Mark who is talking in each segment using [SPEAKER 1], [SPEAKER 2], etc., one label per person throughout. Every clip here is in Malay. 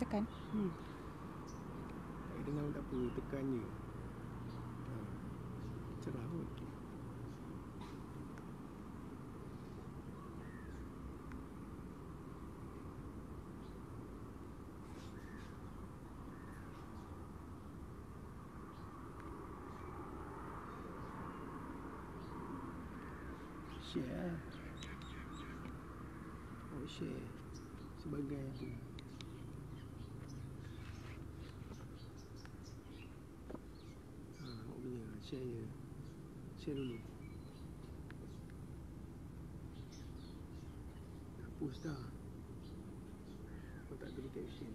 [SPEAKER 1] tekan.
[SPEAKER 2] Tak dengar tak apa, tekan je. Cerah pun. Share. Share sebagai apa? Awak punya share je. Share dulu. Hapus dah. Kau tak ada caption.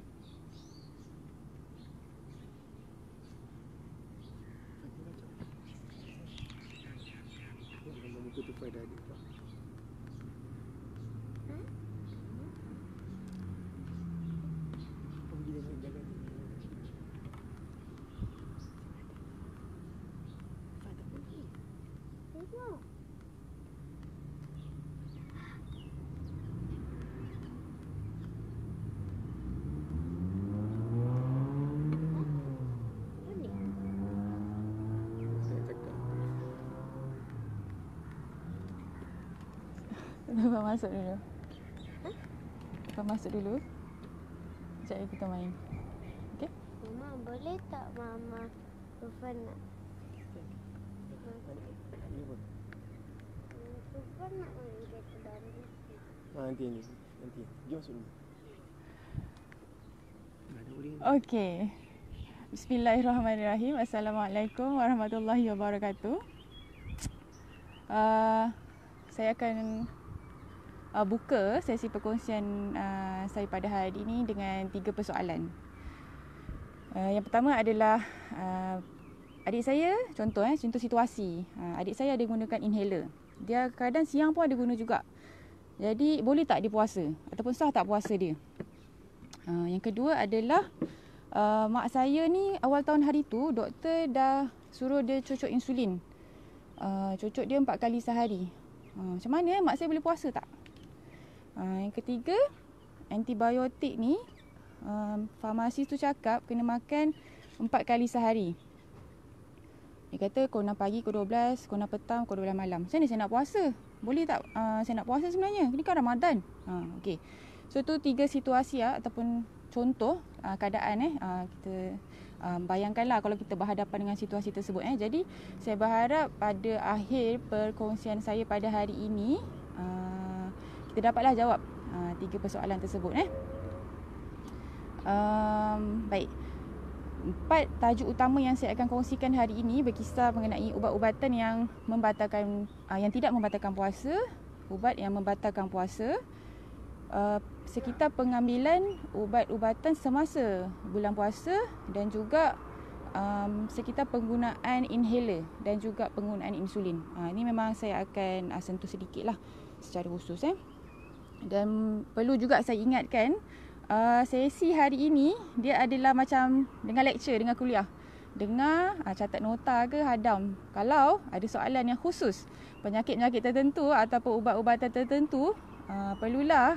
[SPEAKER 2] Gambar muka tu pada adik tak? Kau pergi dengan jaga ni. Tak pergi.
[SPEAKER 3] Tengok.
[SPEAKER 1] Abang masuk dulu. Abang masuk dulu. Sekejap lagi kita main. Okey?
[SPEAKER 3] Mama, boleh tak Mama Tufan nak? Tufan nak main kereta bambu.
[SPEAKER 2] Nanti. Pergi masuk dulu.
[SPEAKER 1] Okey. Bismillahirrahmanirrahim. Assalamualaikum warahmatullahi wabarakatuh. Saya akan buka sesi perkongsian saya pada hari ini dengan 3 persoalan. Yang pertama adalah adik saya, contoh situasi. Adik saya ada gunakan inhaler. Dia kadang siang pun ada guna juga. Jadi boleh tak dia puasa ataupun sah tak puasa dia? Yang kedua adalah mak saya ni awal tahun hari tu doktor dah suruh dia cocok insulin. Cocok dia 4 kali sehari. Macam mana mak saya boleh puasa tak? Yang ketiga, antibiotik ni farmasis tu cakap kena makan 4 kali sehari. Dia kata pukul 6 pagi, pukul 12, pukul 6 petang, pukul 12 malam. Macam mana saya nak puasa? Boleh tak saya nak puasa sebenarnya? Ini kan Ramadan. Okey. So tu 3 situasi ataupun contoh keadaan kita bayangkanlah kalau kita berhadapan dengan situasi tersebut. Jadi saya berharap pada akhir perkongsian saya pada hari ini kita dapatlah jawab 3 persoalan tersebut. Baik. 4 tajuk utama yang saya akan kongsikan hari ini berkisar mengenai ubat-ubatan yang membatalkan yang tidak membatalkan puasa, ubat yang membatalkan puasa, sekitar pengambilan ubat-ubatan semasa bulan puasa dan juga sekitar penggunaan inhaler dan juga penggunaan insulin. Ini memang saya akan sentuh sedikitlah secara khusus. Dan perlu juga saya ingatkan, sesi hari ini dia adalah macam dengan lecture, dengan kuliah. Dengar, catat nota ke hadam. Kalau ada soalan yang khusus, penyakit-penyakit tertentu ataupun ubat-ubatan tertentu, perlulah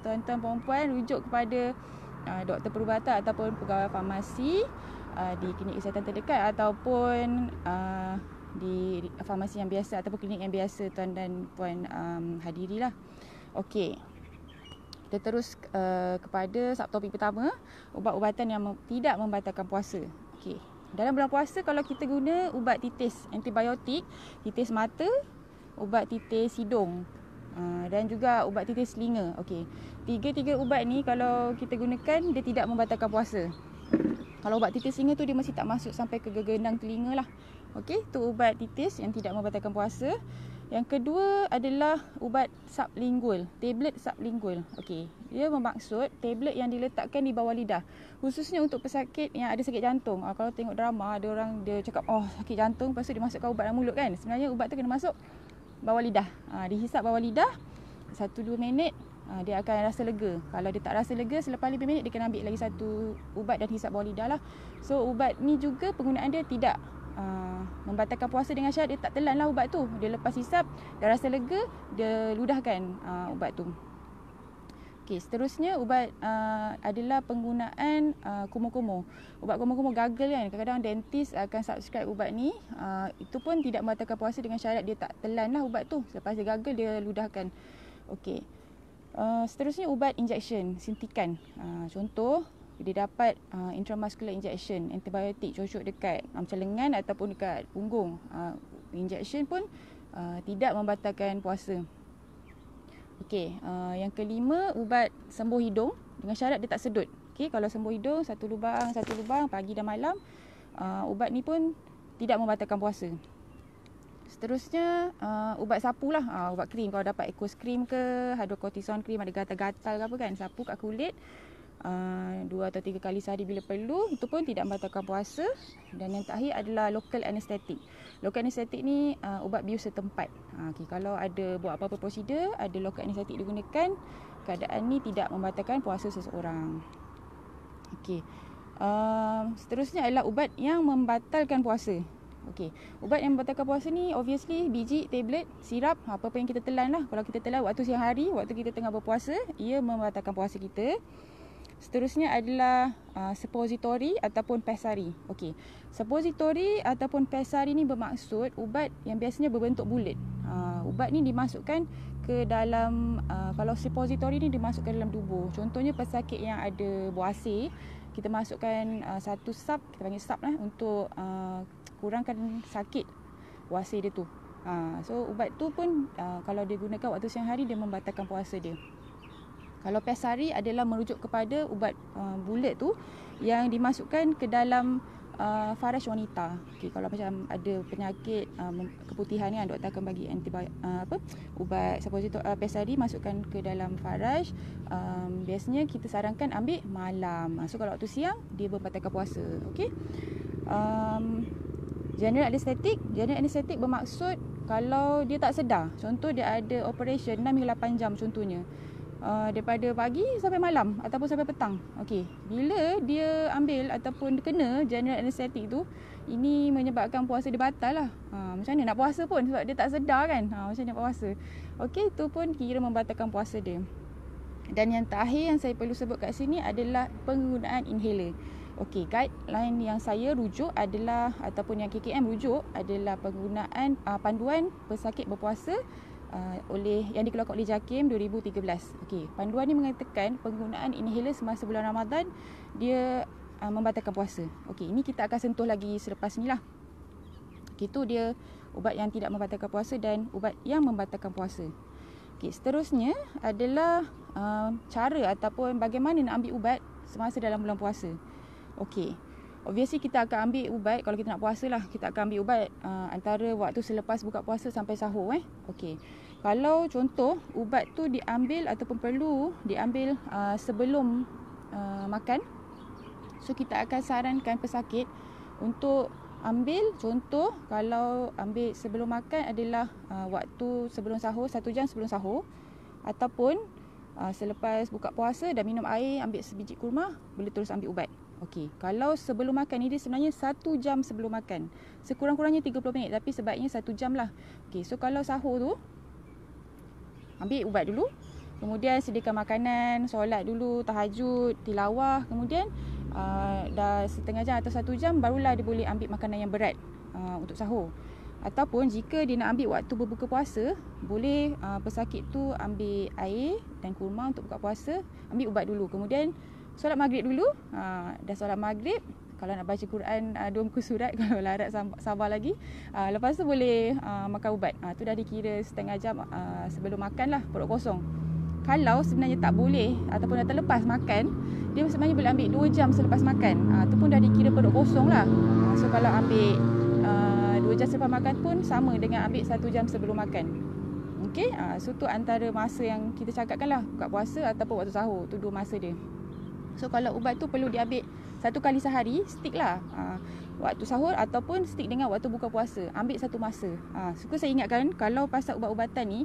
[SPEAKER 1] tuan-tuan perempuan rujuk kepada doktor perubatan ataupun pegawai farmasi di klinik kesihatan terdekat ataupun di farmasi yang biasa ataupun klinik yang biasa tuan dan puan hadirilah. Okey. Kita terus kepada subtopik pertama, ubat-ubatan yang tidak membatalkan puasa. Okey. Dalam bulan puasa kalau kita guna ubat titis antibiotik, titis mata, ubat titis hidung dan juga ubat titis telinga. Okey. Tiga ubat ni kalau kita gunakan dia tidak membatalkan puasa. Kalau ubat titis telinga tu dia masih tak masuk sampai ke gegendang telinga lah. Okey, tu ubat titis yang tidak membatalkan puasa. Yang kedua adalah ubat sublingual, tablet sublingual. Okey, dia bermaksud tablet yang diletakkan di bawah lidah. Khususnya untuk pesakit yang ada sakit jantung. Kalau tengok drama ada orang dia cakap sakit jantung, lepas tu dia masukkan ubat dalam mulut kan. Sebenarnya ubat tu kena masuk bawah lidah. Dihisap bawah lidah 1-2 minit, dia akan rasa lega. Kalau dia tak rasa lega selepas 5 minit dia kena ambil lagi satu ubat dan hisap bawah lidah lah. So ubat ni juga penggunaan dia tidak membatalkan puasa dengan syarat dia tak telan lah ubat tu. Dia lepas hisap, dia rasa lega, dia ludahkan ubat tu. Okey, seterusnya ubat adalah penggunaan kumu-kumu. Ubat kumu-kumu gagal kan. Kadang-kadang dentist akan subscribe ubat ni. Itu pun tidak membatalkan puasa dengan syarat dia tak telan lah ubat tu. Selepas dia gagal, dia ludahkan. Okey. Seterusnya ubat injection, suntikan. Contoh, dia dapat intramuscular injection, antibiotik cocok dekat macam lengan ataupun dekat punggung. Injection pun tidak membatalkan puasa. Okey, yang kelima, ubat sembuh hidung dengan syarat dia tak sedut. Okey, kalau sembuh hidung satu lubang pagi dan malam, ubat ni pun tidak membatalkan puasa. Seterusnya ubat sapu lah, ubat krim. Kalau dapat Ecos cream ke hydrocortisone cream, ada gatal-gatal ke apa kan, sapu kat kulit 2 atau 3 kali sehari bila perlu, itu pun tidak membatalkan puasa. Dan yang terakhir adalah local anesthetic. Local anesthetic ni ubat bius setempat. Okay, kalau ada buat apa-apa prosedur, ada local anesthetic digunakan, keadaan ni tidak membatalkan puasa seseorang. Okey. Seterusnya adalah ubat yang membatalkan puasa. Okey, ubat yang membatalkan puasa ni obviously biji, tablet, sirap, apa-apa yang kita telan lah. Kalau kita telan waktu siang hari, waktu kita tengah berpuasa, ia membatalkan puasa kita. Seterusnya adalah suppository ataupun pesari. Okey, suppository ataupun pesari ni bermaksud ubat yang biasanya berbentuk bulat. Ubat ni dimasukkan ke dalam, kalau suppository ni dimasukkan dalam tubuh. Contohnya pesakit yang ada buasir, kita masukkan satu sap, kita panggil sap lah, untuk kurangkan sakit buasir dia tu. So ubat tu pun kalau digunakan waktu siang hari, dia membatalkan puasa dia. Kalau pesari adalah merujuk kepada ubat bulat tu yang dimasukkan ke dalam faraj wanita. Okay, kalau macam ada penyakit keputihan ni, doktor akan bagi ubat pesari masukkan ke dalam faraj. Biasanya kita sarankan ambil malam. So kalau waktu siang, dia membatalkan puasa. Okey. General anesthetic bermaksud kalau dia tak sedar. Contoh dia ada operation 6 hingga 8 jam contohnya. Daripada pagi sampai malam ataupun sampai petang. Okey, bila dia ambil ataupun kena general anesthetic tu, ini menyebabkan puasa dia batal lah. Macam mana nak puasa pun sebab dia tak sedar kan. Macam mana nak puasa? Okey, itu pun kira membatalkan puasa dia. Dan yang terakhir yang saya perlu sebut kat sini adalah penggunaan inhaler. Okey, guideline yang saya rujuk adalah, ataupun yang KKM rujuk adalah penggunaan panduan pesakit berpuasa yang dikeluarkan oleh JAKIM 2013. Okey, panduan ni mengatakan penggunaan inhaler semasa bulan Ramadan dia membatalkan puasa. Okey, ini kita akan sentuh lagi selepas ni lah. Okey, itu dia ubat yang tidak membatalkan puasa dan ubat yang membatalkan puasa. Okey, seterusnya adalah cara ataupun bagaimana nak ambil ubat semasa dalam bulan puasa. Okey, obviously kita akan ambil ubat kalau kita nak puasa lah. Kita akan ambil ubat antara waktu selepas buka puasa sampai sahur. Okey, kalau contoh ubat tu diambil ataupun perlu diambil sebelum makan, so kita akan sarankan pesakit untuk ambil, contoh kalau ambil sebelum makan adalah waktu sebelum sahur, 1 jam sebelum sahur, ataupun selepas buka puasa dan minum air, ambil sebiji kurma, boleh terus ambil ubat. Okey, kalau sebelum makan ni dia sebenarnya 1 jam sebelum makan. Sekurang-kurangnya 30 minit, tapi sebaiknya 1 jam lah. Okey, so kalau sahur tu ambil ubat dulu, kemudian sediakan makanan, solat dulu, tahajud, tilawah, kemudian dah setengah jam atau 1 jam barulah dia boleh ambil makanan yang berat untuk sahur. Ataupun jika dia nak ambil waktu berbuka puasa, boleh pesakit tu ambil air dan kurma untuk buka puasa, ambil ubat dulu, kemudian solat maghrib dulu. Dah solat maghrib, kalau nak baca Quran 2 muka surat, kalau larat sabar lagi, lepas tu boleh makan ubat. Tu dah dikira setengah jam sebelum makan lah, perut kosong. Kalau sebenarnya tak boleh ataupun dah terlepas makan, dia sebenarnya boleh ambil 2 jam selepas makan. Tu pun dah dikira perut kosong lah. So kalau ambil 2 jam selepas makan pun sama dengan ambil 1 jam sebelum makan. Okey, so tu antara masa yang kita cakapkan lah, buka puasa ataupun waktu sahur. Tu 2 masa dia. So kalau ubat tu perlu diambil 1 kali sehari, stick lah waktu sahur ataupun stick dengan waktu buka puasa. Ambil 1 masa. Suka saya ingatkan, kalau pasal ubat-ubatan ni,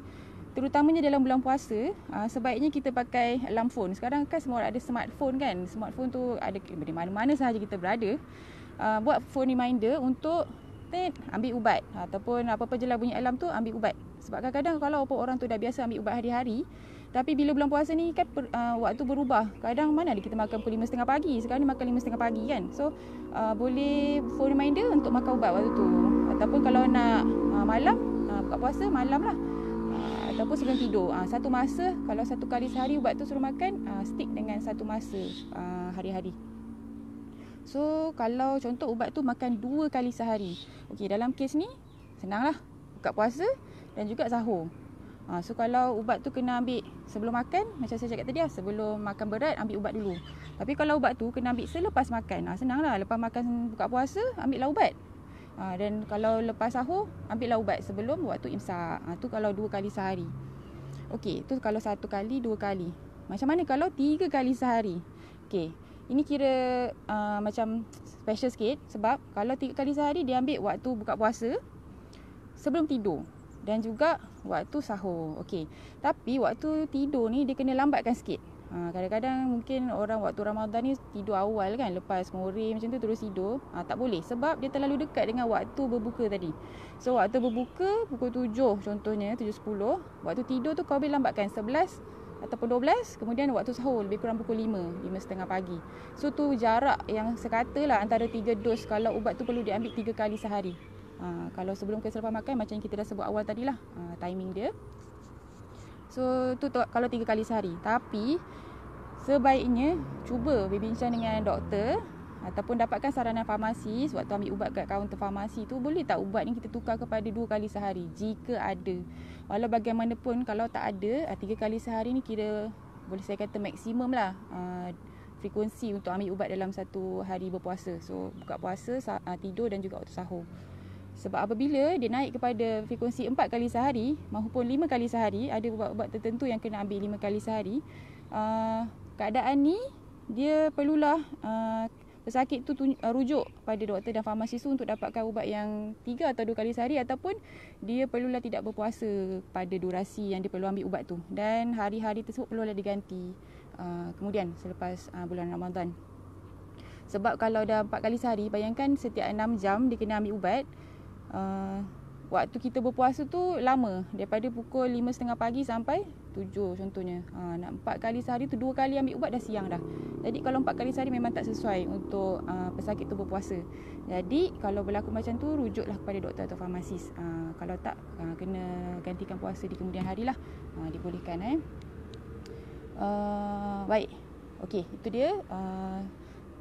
[SPEAKER 1] terutamanya dalam bulan puasa, sebaiknya kita pakai alarm phone. Sekarang kan semua orang ada smartphone kan. Smartphone tu ada di mana-mana sahaja kita berada. Buat phone reminder untuk ambil ubat, ataupun apa-apa je lah bunyi alarm tu, ambil ubat. Sebab kadang-kadang kalau orang tu dah biasa ambil ubat hari-hari, Tapi bila bulan puasa ni kan waktu berubah. Kadang mana ada kita makan pukul 5.30 pagi. Sekarang ni makan 5.30 pagi kan. So boleh phone reminder untuk makan ubat waktu tu. Ataupun kalau nak malam, buka puasa malam lah. Ataupun sebelum tidur. Satu masa, kalau satu kali sehari ubat tu suruh makan, stick dengan satu masa hari-hari. So kalau contoh ubat tu makan 2 kali sehari. Okey, dalam kes ni senanglah. Buka puasa dan juga sahur. So kalau ubat tu kena ambil sebelum makan, macam saya cakap tadi lah, sebelum makan berat ambil ubat dulu. Tapi kalau ubat tu kena ambil selepas makan, senanglah. Lepas makan buka puasa, ambil lah ubat. Dan kalau lepas sahur, ambil lah ubat sebelum waktu imsak. Tu kalau 2 kali sehari. Okey, tu kalau 1 kali, 2 kali. Macam mana kalau 3 kali sehari? Okey, ini kira macam special sikit. Sebab kalau 3 kali sehari, dia ambil waktu buka puasa, sebelum tidur dan juga waktu sahur. Okey. Tapi waktu tidur ni dia kena lambatkan sikit. Kadang-kadang mungkin orang waktu Ramadan ni tidur awal kan, lepas maghrib macam tu terus tidur. Tak boleh sebab dia terlalu dekat dengan waktu berbuka tadi. So waktu berbuka pukul 7 contohnya, 7.10. Waktu tidur tu kau boleh lambatkan 11 ataupun 12. Kemudian waktu sahur lebih kurang pukul 5, 5.30 pagi. So tu jarak yang sekata lah antara 3 dos kalau ubat tu perlu diambil 3 kali sehari. Kalau sebelum ke selepas makan macam yang kita dah sebut awal tadi lah, timing dia. So tu kalau 3 kali sehari. Tapi sebaiknya cuba berbincang dengan doktor ataupun dapatkan saranan farmasi. Waktu ambil ubat kat kaunter farmasi tu, boleh tak ubat ni kita tukar kepada 2 kali sehari jika ada. Walau bagaimanapun kalau tak ada, 3 kali sehari ni kira boleh saya kata maksimum lah frekuensi untuk ambil ubat dalam satu hari berpuasa. So buka puasa, tidur dan juga waktu sahur. Sebab apabila dia naik kepada frekuensi 4 kali sehari maupun 5 kali sehari, ada ubat-ubat tertentu yang kena ambil 5 kali sehari, keadaan ni dia perlulah pesakit tu rujuk pada doktor dan farmasis tu untuk dapatkan ubat yang 3 atau 2 kali sehari, ataupun dia perlulah tidak berpuasa pada durasi yang dia perlu ambil ubat tu, dan hari-hari tersebut perlulah diganti kemudian selepas bulan Ramadan. Sebab kalau dah 4 kali sehari, bayangkan setiap 6 jam dia kena ambil ubat. Waktu kita berpuasa tu lama, daripada pukul 5.30 pagi sampai 7 contohnya. Nak 4 kali sehari tu 2 kali ambil ubat dah siang dah. Jadi kalau 4 kali sehari memang tak sesuai untuk pesakit tu berpuasa. Jadi kalau berlaku macam tu, rujuklah kepada doktor atau farmasis. Kalau tak, kena gantikan puasa di kemudian hari lah. Dibolehkan. Baik. Okey, itu dia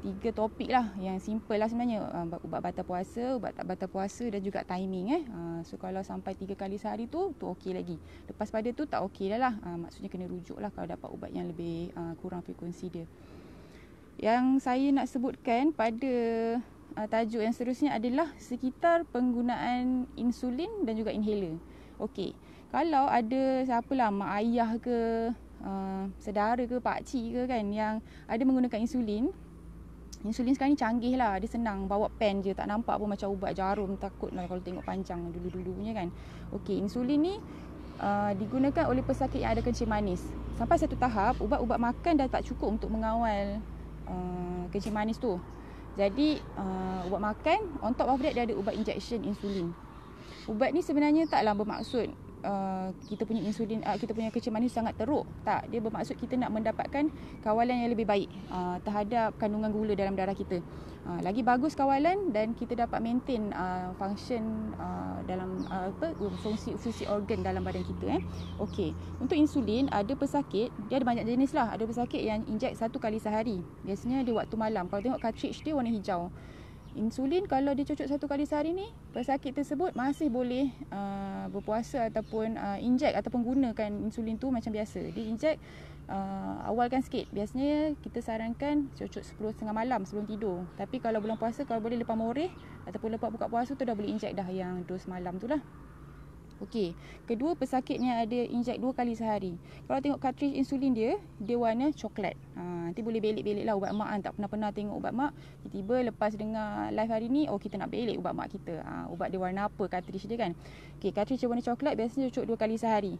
[SPEAKER 1] 3 topik lah yang simple lah sebenarnya. Ubat batal puasa, ubat tak batal puasa dan juga timing. So kalau sampai 3 kali sehari tu okey lagi. Lepas pada tu tak okey dah lah. Maksudnya kena rujuk lah kalau dapat ubat yang lebih kurang frekuensi dia. Yang saya nak sebutkan pada tajuk yang seterusnya adalah sekitar penggunaan insulin dan juga inhaler. Okey, kalau ada siapalah mak ayah ke saudara ke pakcik ke kan yang ada menggunakan insulin. Insulin sekarang ni canggih lah. Dia senang, bawa pen je, tak nampak pun macam ubat jarum. Takut lah kalau tengok panjang dulu-dulu punya kan. Okey, insulin ni digunakan oleh pesakit yang ada kencing manis. Sampai satu tahap, ubat-ubat makan dah tak cukup untuk mengawal kencing manis tu. Jadi ubat makan, on top of that dia ada ubat injection insulin. Ubat ni sebenarnya taklah bermaksud kita punya insulin, kita punya kencing manis sangat teruk. Tak, dia bermaksud kita nak mendapatkan kawalan yang lebih baik terhadap kandungan gula dalam darah kita. Lagi bagus kawalan dan kita dapat maintain function dalam fungsi organ dalam badan kita. Okey, untuk insulin ada pesakit, dia ada banyak jenis lah. Ada pesakit yang inject 1 kali sehari. Biasanya dia waktu malam. Kalau tengok cartridge dia warna hijau. Insulin kalau dia cocok 1 kali sehari ni, pesakit tersebut masih boleh berpuasa ataupun inject ataupun gunakan insulin tu macam biasa. Dia inject awalkan sikit. Biasanya kita sarankan cocok 10.30 malam sebelum tidur. Tapi kalau bulan puasa, kalau boleh lepas maghrib ataupun lepas buka puasa tu dah boleh inject dah yang dos malam tu lah. Okey, kedua pesakitnya ada inject 2 kali sehari. Kalau tengok cartridge insulin dia warna coklat. Nanti boleh belik-belik lah ubat mak kan. Tak pernah tengok ubat mak. Tiba-tiba lepas dengar live hari ni, kita nak belik ubat mak kita. Ubat dia warna apa cartridge dia kan. Okey, cartridge dia warna coklat, biasanya cocok 2 kali sehari.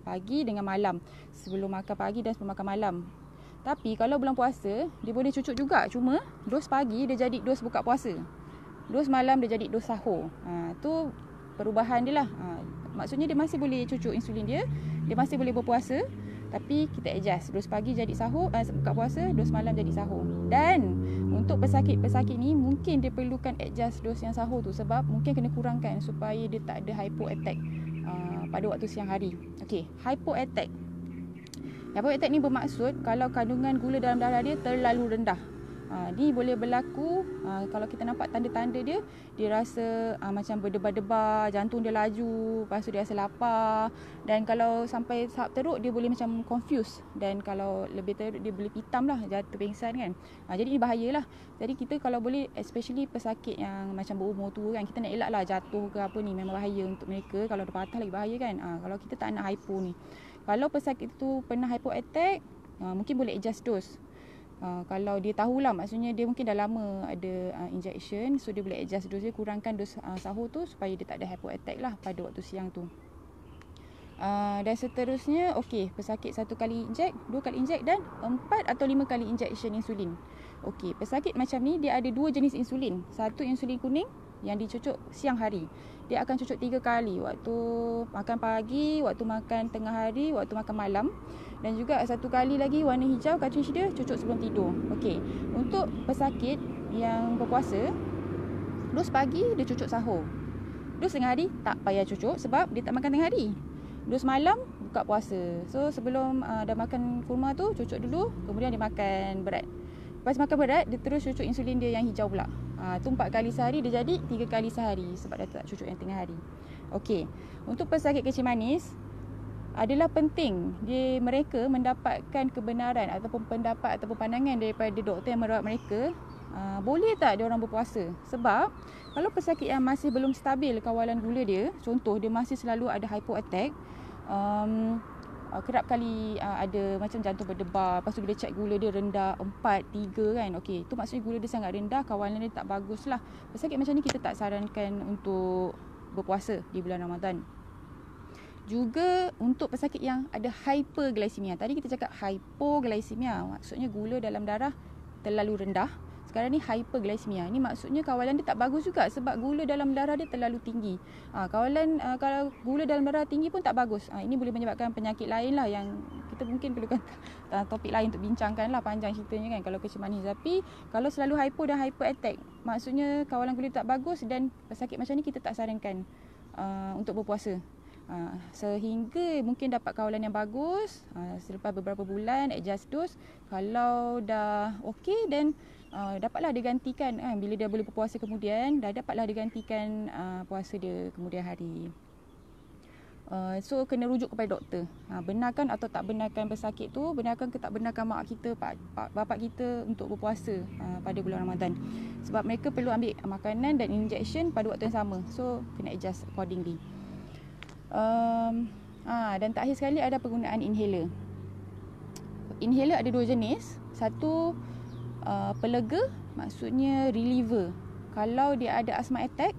[SPEAKER 1] Pagi dengan malam. Sebelum makan pagi dan sebelum makan malam. Tapi kalau bulan puasa, dia boleh cucuk juga. Cuma dos pagi dia jadi dos buka puasa. Dos malam dia jadi dos sahur. Tu perubahan dia lah. Maksudnya dia masih boleh cucuk insulin dia. Dia masih boleh berpuasa. Tapi kita adjust. Dos pagi jadi sahur, buka puasa, dos malam jadi sahur. Dan untuk pesakit-pesakit ni mungkin dia perlukan adjust dos yang sahur tu, sebab mungkin kena kurangkan supaya dia tak ada hypo attack pada waktu siang hari. Okey, hypo attack. Hypo attack ni bermaksud kalau kandungan gula dalam darah dia terlalu rendah. Ni boleh berlaku kalau kita nampak tanda-tanda dia rasa macam berdebar-debar, jantung dia laju, lepas tu dia rasa lapar, dan kalau sampai tahap teruk dia boleh macam confused, dan kalau lebih teruk dia boleh pitam lah, jatuh pingsan kan. Jadi ni bahayalah. Jadi kita kalau boleh, especially pesakit yang macam berumur tua kan, kita nak elak lah jatuh ke apa ni, memang bahaya untuk mereka. Kalau ada patah lagi bahaya kan. Kalau kita tak nak hypo ni, kalau pesakit tu pernah hypo attack, mungkin boleh adjust dose. Kalau dia tahulah, maksudnya dia mungkin dah lama ada injection, so dia boleh adjust dos dia, kurangkan dos sahur tu supaya dia tak ada hypo attack lah pada waktu siang tu. Dan seterusnya, okey, pesakit 1 kali injek, 2 kali injek, dan 4 atau 5 kali injection insulin. Okey, pesakit macam ni dia ada 2 jenis insulin. Satu insulin kuning yang dicucuk siang hari. Dia akan cucuk 3 kali, waktu makan pagi, waktu makan tengah hari, waktu makan malam. Dan juga 1 kali lagi warna hijau cartridge dia cucuk sebelum tidur. Okey, untuk pesakit yang berpuasa, dos pagi dia cucuk sahur. Dos tengah hari tak payah cucuk sebab dia tak makan tengah hari. Dos malam buka puasa. So sebelum dah makan kurma tu cucuk dulu, kemudian dia makan berat. Lepas makan berat, dia terus cucuk insulin dia yang hijau pula. Tu 4 kali sehari, dia jadi 3 kali sehari sebab dia tak cucuk yang tengah hari. Okey, untuk pesakit kencing manis adalah penting mereka mendapatkan kebenaran ataupun pendapat ataupun pandangan daripada doktor yang merawat mereka. Boleh tak dia orang berpuasa? Sebab kalau pesakit yang masih belum stabil kawalan gula dia, contoh dia masih selalu ada hypo attack, kerap kali ada macam jantung berdebar, lepas tu bila cek gula dia rendah 4, 3 kan. Okey, tu maksudnya gula dia sangat rendah, kawalan dia tak bagus lah. Pesakit macam ni kita tak sarankan untuk berpuasa di bulan Ramadan. Juga untuk pesakit yang ada hyperglycemia. Tadi kita cakap hypoglycemia, maksudnya gula dalam darah terlalu rendah. Sekarang ni hyperglycemia. Ni maksudnya kawalan dia tak bagus juga sebab gula dalam darah dia terlalu tinggi. Kalau gula dalam darah tinggi pun tak bagus. Ini boleh menyebabkan penyakit lain lah yang kita mungkin perlukan topik lain untuk bincangkan lah, panjang ceritanya kan kalau kencing manis. Tapi kalau selalu hypo dan hyper attack, maksudnya kawalan gula tak bagus, dan pesakit macam ni kita tak sarankan untuk berpuasa. Sehingga mungkin dapat kawalan yang bagus, selepas beberapa bulan adjust dose. Kalau dah okey, then dapatlah digantikan bila dia boleh berpuasa kemudian, dapatlah digantikan puasa dia kemudian hari. So kena rujuk kepada doktor. Benarkan atau tak benarkan pesakit tu, benarkan ke tak benarkan mak kita, bapak kita untuk berpuasa pada bulan Ramadan. Sebab mereka perlu ambil makanan dan injection pada waktu yang sama. So kena adjust accordingly. Dan terakhir sekali ada penggunaan inhaler. Inhaler ada 2 jenis. Satu pelega, maksudnya reliever. Kalau dia ada asthma attack,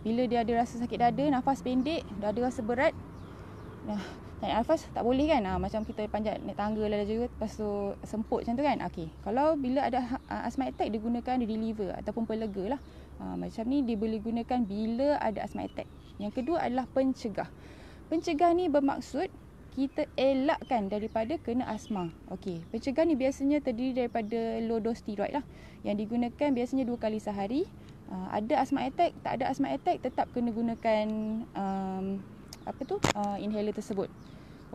[SPEAKER 1] bila dia ada rasa sakit dada, nafas pendek, dada rasa berat, naik nafas tak boleh kan, macam kita panjat naik tangga lah juga, lepas tu semput macam tu kan. Okey, kalau bila ada asthma attack, dia gunakan reliever ataupun pelega lah. Macam ni dia boleh gunakan bila ada asthma attack. Yang kedua adalah pencegah. Pencegah ni bermaksud kita elakkan daripada kena asma. Okey, pencegah ni biasanya terdiri daripada low dose steroid lah, yang digunakan biasanya 2 kali sehari. Ada asma attack, tak ada asma attack, tetap kena gunakan inhaler tersebut.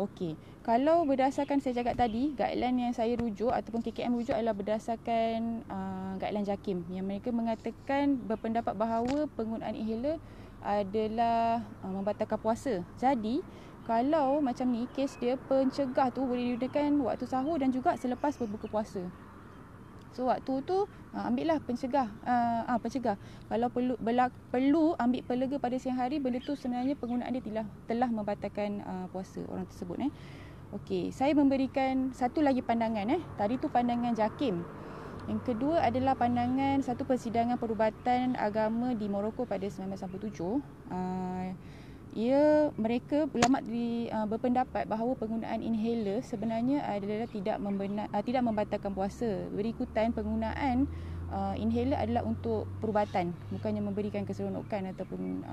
[SPEAKER 1] Okey, kalau berdasarkan saya cakap tadi, guideline yang saya rujuk ataupun KKM rujuk adalah berdasarkan guideline JAKIM, yang mereka mengatakan berpendapat bahawa penggunaan inhaler adalah membatalkan puasa. Jadi kalau macam ni, kes dia pencegah tu boleh digunakan waktu sahur dan juga selepas berbuka puasa. So waktu tu ambillah pencegah. Kalau perlu ambil pelega pada siang hari, benda tu sebenarnya penggunaan dia telah membatalkan puasa orang tersebut. Okey, saya memberikan satu lagi pandangan. Tadi tu pandangan JAKIM. Yang kedua adalah pandangan satu persidangan perubatan agama di Morocco pada 1997. Mereka ulama berpendapat bahawa penggunaan inhaler sebenarnya adalah tidak membatalkan puasa. Berikutan penggunaan inhaler adalah untuk perubatan, bukannya memberikan keseronokan ataupun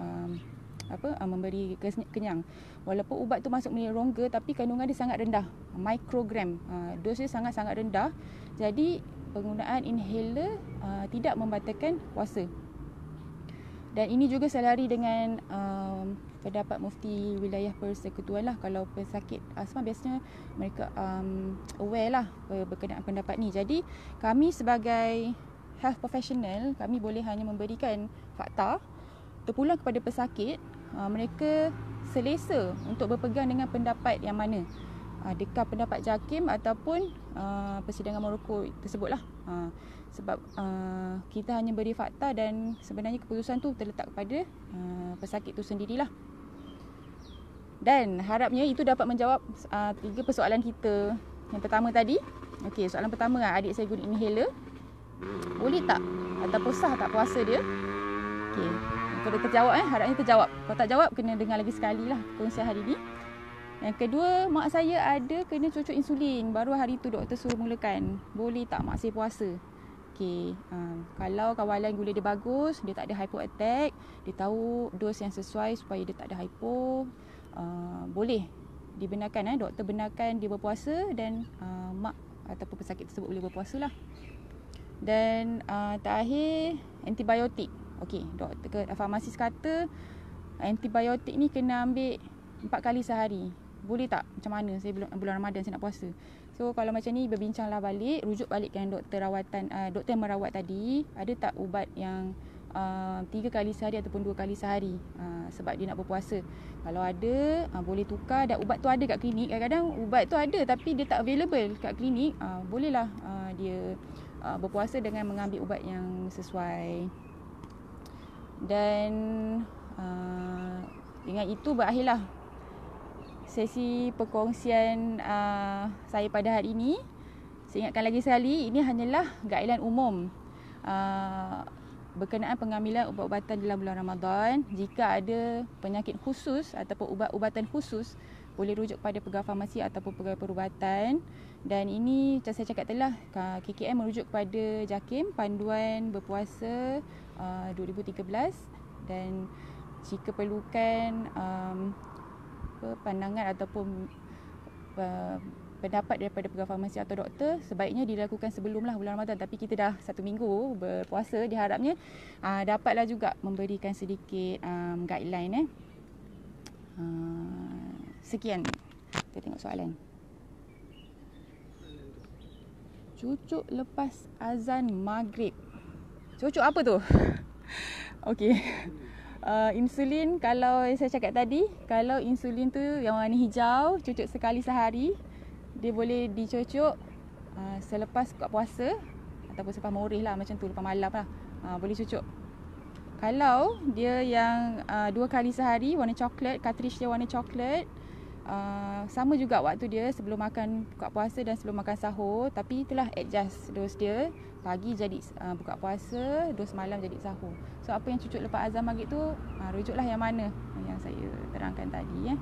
[SPEAKER 1] memberi kenyang. Walaupun ubat tu masuk melalui rongga, tapi kandungan dia sangat rendah, mikrogram. Dos dia sangat-sangat rendah. Jadi penggunaan inhaler tidak membatalkan puasa. Dan ini juga selari dengan pendapat Mufti Wilayah Persekutuan lah. Kalau pesakit asma biasanya mereka aware lah berkenaan pendapat ni. Jadi kami sebagai health professional, kami boleh hanya memberikan fakta terpulang kepada pesakit. Mereka selesa untuk berpegang dengan pendapat yang mana, adakah pendapat JAKIM ataupun persidangan Morocco tersebutlah. Sebab kita hanya beri fakta dan sebenarnya keputusan tu terletak kepada pesakit tu sendirilah. Dan harapnya itu dapat menjawab 3 persoalan kita. Yang pertama tadi, okey, soalan pertama, adik saya guna inhaler, boleh tak ataupun sah tak puasa dia? Okey, kalau terjawab harapnya terjawab. Kalau tak jawab, kena dengar lagi sekali lah perkongsian hari ni. Yang kedua, mak saya ada kena cucuk insulin, baru hari tu doktor suruh mulakan. Boleh tak mak saya puasa? Okey, kalau kawalan gula dia bagus, dia tak ada hypo attack, dia tahu dos yang sesuai supaya dia tak ada hypo, boleh dibenarkan, doktor benarkan dia berpuasa dan mak ataupun pesakit tersebut boleh berpuasa lah. Dan terakhir, antibiotik. Okey, doktor farmasis kata antibiotik ni kena ambil 4 kali sehari. Boleh tak? Macam mana? Saya bulan Ramadan saya nak puasa. So kalau macam ni, berbincanglah balik, rujuk balik dengan doktor rawatan, doktor yang merawat tadi, ada tak ubat yang 3 kali sehari ataupun 2 kali sehari, sebab dia nak berpuasa. Kalau ada, boleh tukar. Dan ubat tu ada kat klinik. Kadang-kadang ubat tu ada tapi dia tak available kat klinik, bolehlah dia berpuasa dengan mengambil ubat yang sesuai. Dan dengan itu berakhirlah sesi perkongsian saya pada hari ini. Saya ingatkan lagi sekali, ini hanyalah guideline umum berkenaan pengambilan ubat-ubatan dalam bulan Ramadan. Jika ada penyakit khusus ataupun ubat-ubatan khusus, boleh rujuk pada pegawai farmasi ataupun pegawai perubatan. Dan ini macam saya cakap telah, KKM merujuk kepada JAKIM Panduan Berpuasa 2013. Dan jika perlukan pandangan ataupun pendapat daripada pegawai farmasi atau doktor, sebaiknya dilakukan sebelumlah bulan Ramadan. Tapi kita dah 1 minggu berpuasa, diharapnya dapatlah juga memberikan sedikit guideline. Sekian. Kita tengok soalan. Cucuk lepas azan maghrib. Cucuk apa tu? Okey. Insulin, kalau saya cakap tadi, kalau insulin tu yang warna hijau, cucuk sekali sehari, dia boleh dicucuk selepas buka puasa ataupun selepas morih lah, macam tu, lepas malam lah, boleh cucuk. Kalau dia yang 2 kali sehari, warna coklat, cartridge dia warna coklat, sama juga waktu dia sebelum makan buka puasa dan sebelum makan sahur. Tapi itulah adjust dos dia. Pagi jadi buka puasa, dos malam jadi sahur. So apa yang cucuk lepas azan maghrib tu, rujuklah yang mana yang saya terangkan tadi.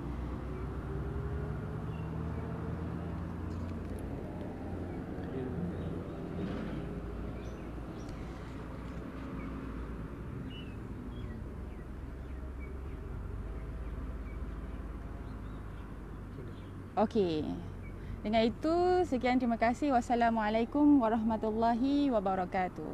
[SPEAKER 1] Okey. Dengan itu, sekian, terima kasih. Wassalamualaikum warahmatullahi wabarakatuh.